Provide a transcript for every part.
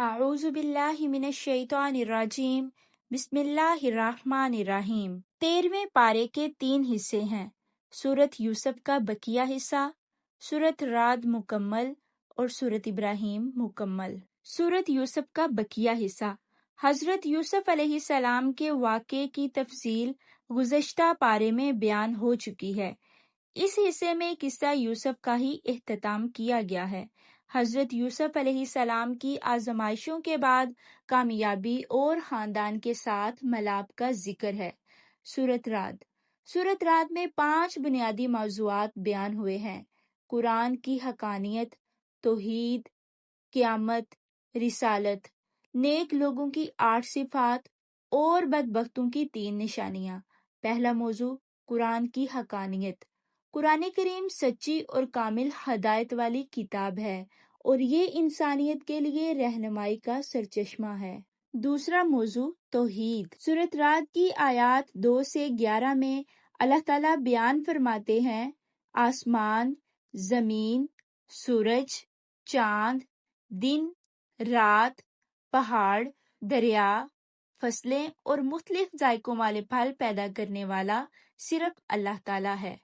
اعوذ باللہ من الشیطان الرجیم بسم اللہ الرحمن الرحیم 13ویں پارے کے 3 حصے ہیں۔ سورت یوسف کا بقیہ حصہ، سورت رعد مکمل اور سورت ابراہیم مکمل۔ سورت یوسف کا بقیہ حصہ حضرت یوسف علیہ السلام کے واقعے کی تفصیل گزشتہ پارے میں بیان ہو چکی ہے۔ اس حصے میں قصہ یوسف کا ہی اختتام کیا گیا ہے۔ حضرت یوسف علیہ السلام کی آزمائشوں کے بعد کامیابی اور خاندان کے ساتھ ملاب کا ذکر ہے۔ سورت رعد میں 5 بنیادی موضوعات بیان ہوئے ہیں: قرآن کی حقانیت، توحید، قیامت، رسالت، نیک لوگوں کی 8 صفات اور بدبختوں کی 3 نشانیاں۔ پہلا موضوع قرآن کی حقانیت۔ قرآن کریم سچی اور کامل ہدایت والی کتاب ہے اور یہ انسانیت کے لیے رہنمائی کا سرچشمہ ہے۔ دوسرا موضوع توحید۔ سورت رعد کی آیات 2 سے 11 میں اللہ تعالیٰ بیان فرماتے ہیں: آسمان، زمین، سورج، چاند، دن، رات، پہاڑ، دریا، فصلیں اور مختلف ذائقوں والے پھل پیدا کرنے والا صرف اللہ تعالیٰ ہے۔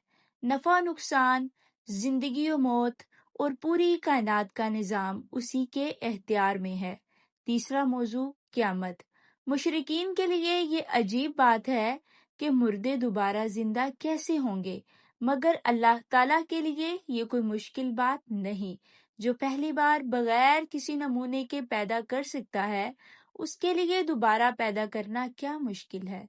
نفع و نقصان، زندگی و موت اور پوری کائنات کا نظام اسی کے اختیار میں ہے۔ تیسرا موضوع قیامت۔ مشرکین کے لیے یہ عجیب بات ہے کہ مردے دوبارہ زندہ کیسے ہوں گے، مگر اللہ تعالیٰ کے لیے یہ کوئی مشکل بات نہیں۔ جو پہلی بار بغیر کسی نمونے کے پیدا کر سکتا ہے، اس کے لیے دوبارہ پیدا کرنا کیا مشکل ہے۔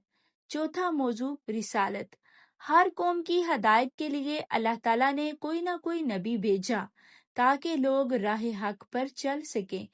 چوتھا موضوع رسالت۔ ہر قوم کی ہدایت کے لیے اللہ تعالیٰ نے کوئی نہ کوئی نبی بھیجا تاکہ لوگ راہ حق پر چل سکیں۔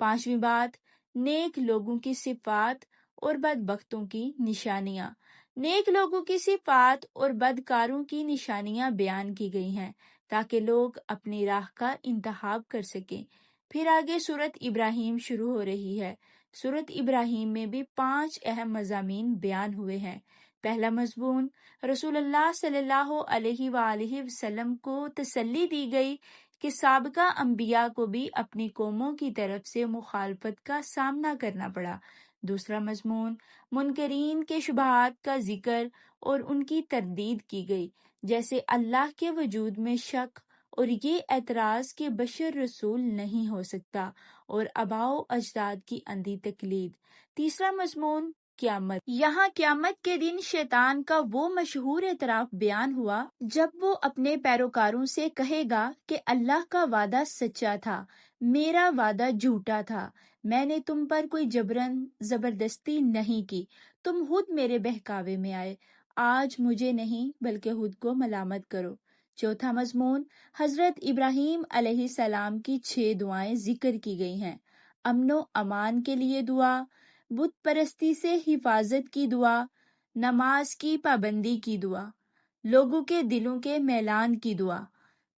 پانچویں بات نیک لوگوں کی صفات اور بدبختوں کی نشانیاں۔ نیک لوگوں کی صفات اور بدکاروں کی نشانیاں بیان کی گئی ہیں تاکہ لوگ اپنی راہ کا انتخاب کر سکیں۔ پھر آگے سورت ابراہیم شروع ہو رہی ہے۔ سورت ابراہیم میں بھی 5 اہم مضامین بیان ہوئے ہیں۔ پہلا مضمون رسول اللہ صلی اللہ علیہ وآلہ وسلم کو تسلی دی گئی کہ سابقہ انبیاء کو بھی اپنی قوموں کی طرف سے مخالفت کا سامنا کرنا پڑا۔ دوسرا مضمون منکرین کے شبہات کا ذکر اور ان کی تردید کی گئی، جیسے اللہ کے وجود میں شک اور یہ اعتراض کہ بشر رسول نہیں ہو سکتا، اور آباء و اجداد کی اندھی تقلید۔ تیسرا مضمون قیامت۔ یہاں قیامت کے دن شیطان کا وہ مشہور اعتراف بیان ہوا جب وہ اپنے پیروکاروں سے کہے گا کہ اللہ کا وعدہ سچا تھا، میرا وعدہ جھوٹا تھا، میں نے تم پر کوئی جبرن زبردستی نہیں کی، تم خود میرے بہکاوے میں آئے، آج مجھے نہیں بلکہ خود کو ملامت کرو۔ چوتھا مضمون حضرت ابراہیم علیہ السلام کی 6 دعائیں ذکر کی گئی ہیں۔ امن و امان کے لیے دعا، بت پرستی سے حفاظت کی دعا، نماز کی پابندی کی دعا، لوگوں کے دلوں کے میلان کی دعا،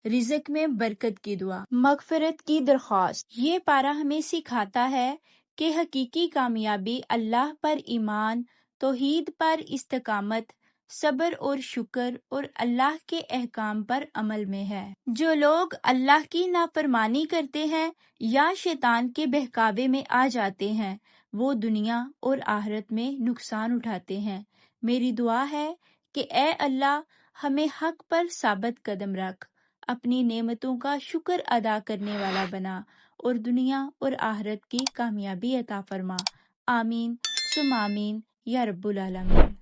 رزق میں برکت کی دعا، مغفرت کی درخواست۔ یہ پارہ ہمیں سکھاتا ہے کہ حقیقی کامیابی اللہ پر ایمان، توحید پر استقامت، صبر اور شکر اور اللہ کے احکام پر عمل میں ہے۔ جو لوگ اللہ کی نافرمانی کرتے ہیں یا شیطان کے بہکاوے میں آ جاتے ہیں، وہ دنیا اور آخرت میں نقصان اٹھاتے ہیں۔ میری دعا ہے کہ اے اللہ ہمیں حق پر ثابت قدم رکھ، اپنی نعمتوں کا شکر ادا کرنے والا بنا اور دنیا اور آخرت کی کامیابی عطا فرما۔ آمین ثم آمین یا رب العالمین۔